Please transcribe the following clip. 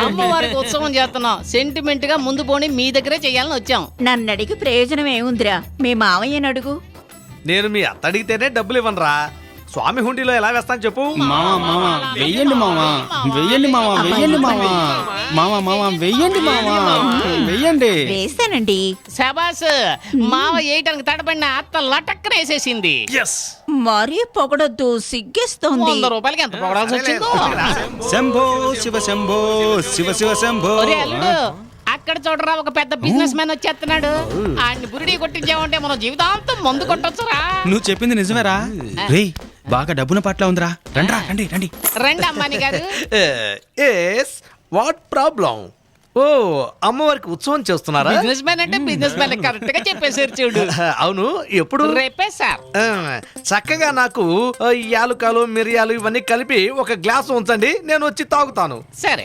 అమ్మవారికి ఉత్సవం చేస్తున్నాం, సెంటిమెంట్ గా ముందు పోని మీ దగ్గరే చెయ్యాలని వచ్చాం. నన్ను అడిగి ప్రయోజనం ఏముందిరా, మీ మావయ్యని అడుగు. నేను మీ అత్త అడిగితేనే డబ్బులు ఇవ్వనురా. స్వామి హుండీలో ఎలా వేస్తాను చెప్పు. మావా వెయ్యండి మావా, వెయ్యండి మావా, వెయ్యండి మావా, మావా వెయ్యండి మావా, వెయ్యండి. వేస్తానండి. శబాస్, మావ వేయటానికి తడబడిన అత్త లటక్కన వేసేసింది. మరీ పొగడొద్దు, సిగ్గేస్తోంది. 100 రూపాయలకి ఎంత పొగడాల్సి వచ్చిందో. శంభో శివ శంభో శివ శివ శంభో. ఒరే అల్లుడు, అక్కడ చూడరా ఒక పెద్ద బిజినెస్ మ్యాన్ వచ్చేస్తున్నాడు. ఆయన్ని బురిడి కొట్టించామంటే మనం జీవితాంతం మందు కొట్టొచ్చురా. నువ్వు చెప్పింది నిజమేరా. రేయ్, బాగా డబ్బున పట్ల ఉందిరా. రండ్రా, రండి రండి. రండి అమ్మాని గారు. What problem? ఓ, అమ్మవారికి ఉత్సవం చేస్తున్నారా? బిజినెస్ మ్యాన్ అంటే బిజినెస్ మ్యాన్ కరెక్ట్ గా చెప్పేశారు చూడు. అవును, ఎప్పుడు? రేపే సార్. చక్కగా నాకు యాలుకాలు మిరియాలు ఇవన్నీ కలిపి ఒక గ్లాస్ ఉంచండి, నేను వచ్చి తాగుతాను. సరే.